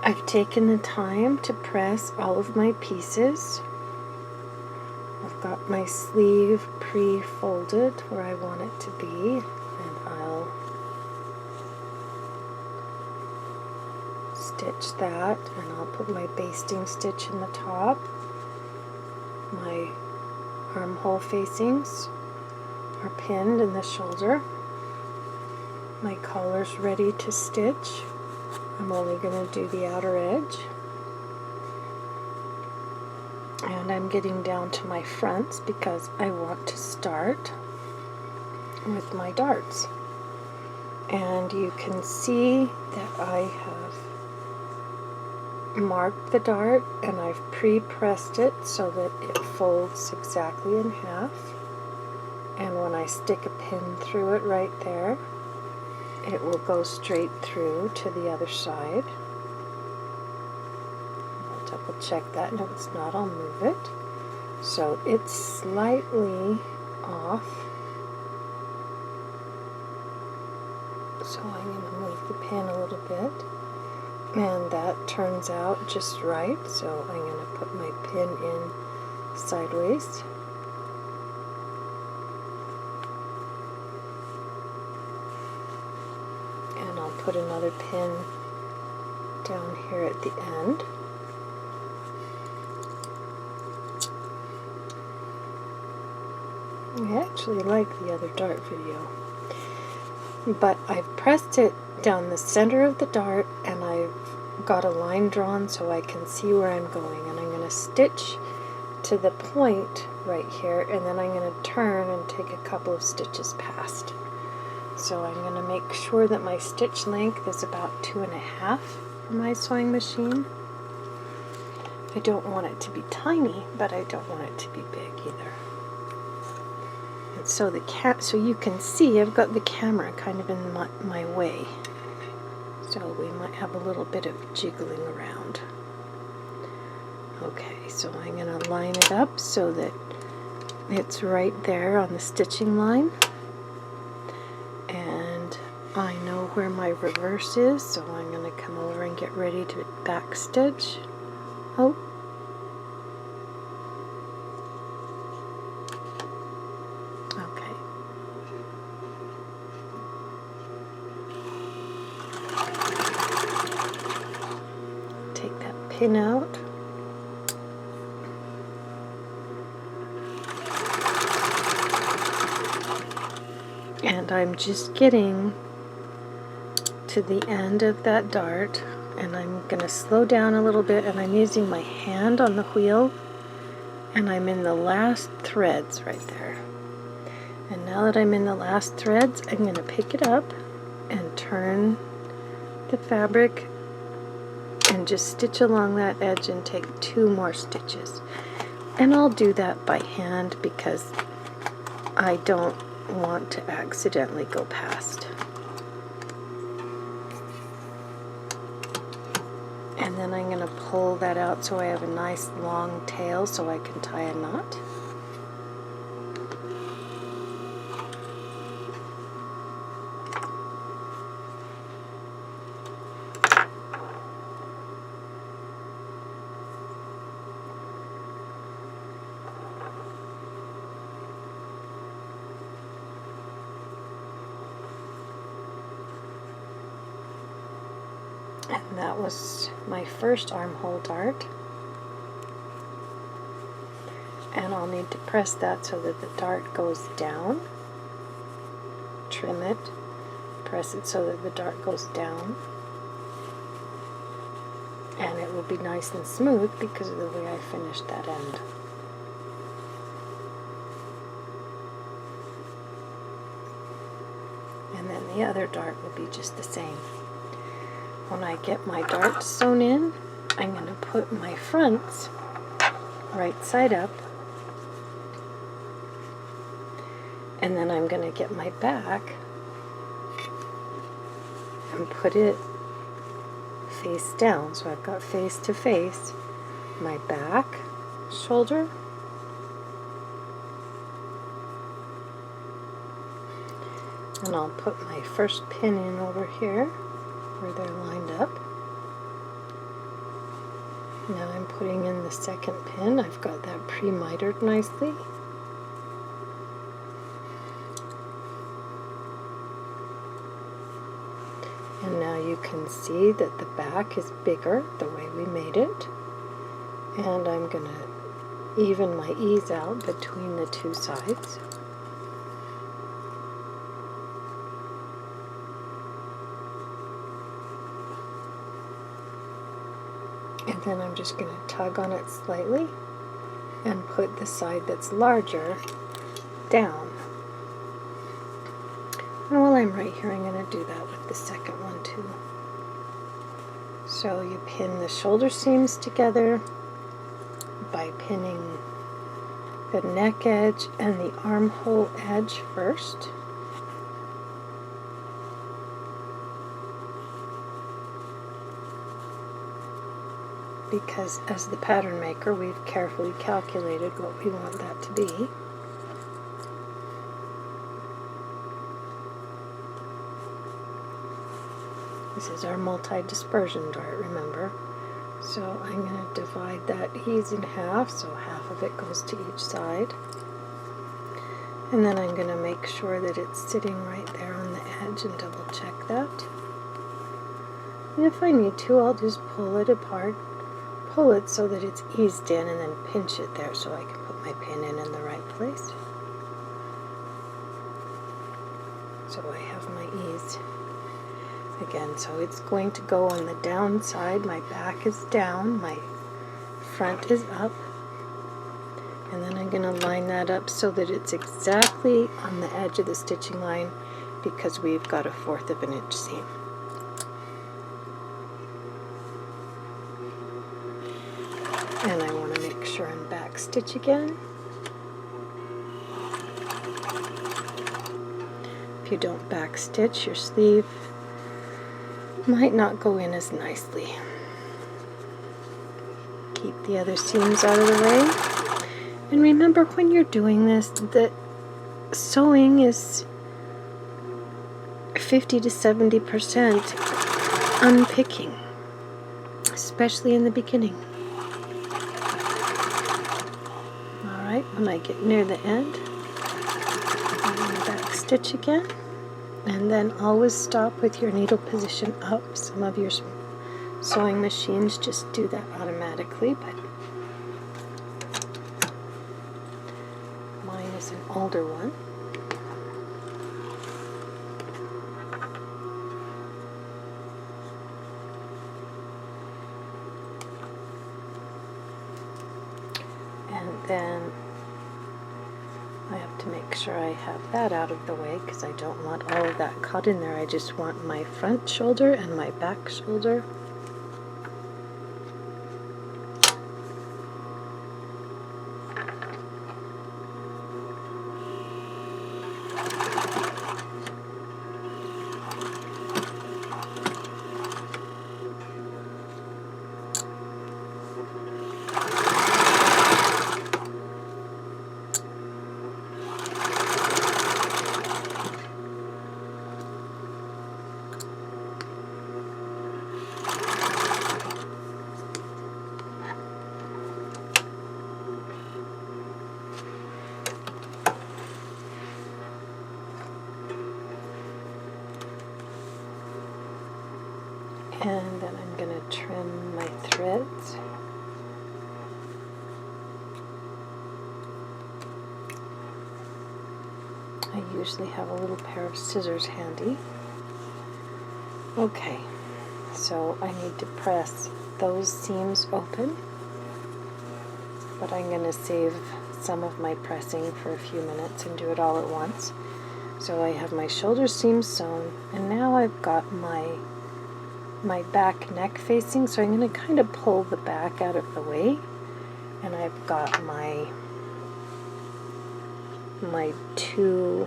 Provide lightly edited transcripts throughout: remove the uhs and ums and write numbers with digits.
I've taken the time to press all of my pieces. I've got my sleeve pre-folded where I want it to be, and I'll stitch that, and I'll put my basting stitch in the top. My armhole facings are pinned in the shoulder. My collar's ready to stitch. I'm only going to do the outer edge. And I'm getting down to my fronts because I want to start with my darts. And you can see that I have marked the dart and I've pre-pressed it so that it folds exactly in half. And when I stick a pin through it right there, it will go straight through to the other side. I'll double check that, and if it's not, I'll move it. So it's slightly off. So I'm going to move the pin a little bit. And that turns out just right. So I'm going to put my pin in sideways. And I'll put another pin down here at the end. I actually like the other dart video, but I've pressed it down the center of the dart and I've got a line drawn so I can see where I'm going, and I'm going to stitch to the point right here, and then I'm going to turn and take a couple of stitches past. So I'm going to make sure that my stitch length is about 2.5 for my sewing machine. I don't want it to be tiny, but I don't want it to be big either. And so so you can see I've got the camera kind of in my way. So we might have a little bit of jiggling around. Okay, so I'm going to line it up so that it's right there on the stitching line. And I know where my reverse is, so I'm going to come over and get ready to back stitch. Oh. Okay. Take that pin out. And I'm just getting to the end of that dart, and I'm going to slow down a little bit, and I'm using my hand on the wheel, and I'm in the last threads right there. And now that I'm in the last threads, I'm going to pick it up and turn the fabric and just stitch along that edge and take 2 more stitches. And I'll do that by hand because I don't want to accidentally go past. And then I'm going to pull that out so I have a nice long tail so I can tie a knot. And that was my first armhole dart. And I'll need to press that so that the dart goes down. Trim it, press it so that the dart goes down. And it will be nice and smooth because of the way I finished that end. And then the other dart will be just the same. When I get my darts sewn in, I'm going to put my fronts right side up, and then I'm going to get my back and put it face down. So I've got face to face, my back, shoulder, and I'll put my first pin in over here where they're lined up. Now I'm putting in the second pin. I've got that pre-mitered nicely. And now you can see that the back is bigger the way we made it. And I'm going to even my ease out between the two sides. And then I'm just going to tug on it slightly and put the side that's larger down. And while I'm right here, I'm going to do that with the second one too. So you pin the shoulder seams together by pinning the neck edge and the armhole edge first. Because as the pattern maker, we've carefully calculated what we want that to be. This is our multi-dispersion dart, remember? So I'm going to divide that ease in half, so half of it goes to each side. And then I'm going to make sure that it's sitting right there on the edge and double check that. And if I need to, I'll just pull it apart, pull it so that it's eased in, and then pinch it there so I can put my pin in the right place. So I have my ease. Again, so it's going to go on the down side. My back is down, my front is up, and then I'm going to line that up so that it's exactly on the edge of the stitching line, because we've got a 1/4 of an inch seam. And I want to make sure I'm back stitch again. If you don't back stitch, your sleeve might not go in as nicely. Keep the other seams out of the way. And remember, when you're doing this, that sewing is 50 to 70% unpicking, especially in the beginning. Alright, when I get near the end, I'm going to back stitch again. And then always stop with your needle position up. Some of your sewing machines just do that automatically, but mine is an older one. And then I have to make sure I have that out of the way because I don't want all of that caught in there. I just want my front shoulder and my back shoulder. And then I'm going to trim my threads. I usually have a little pair of scissors handy. Okay, so I need to press those seams open, but I'm going to save some of my pressing for a few minutes and do it all at once. So I have my shoulder seam sewn, and now I've got my back neck facing, so I'm going to kind of pull the back out of the way, and I've got my two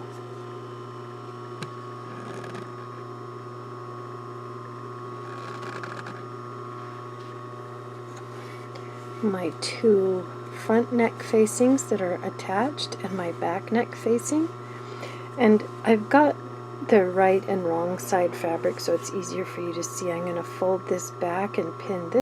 front neck facings that are attached and my back neck facing, and I've got the right and wrong side fabric so it's easier for you to see. I'm going to fold this back and pin this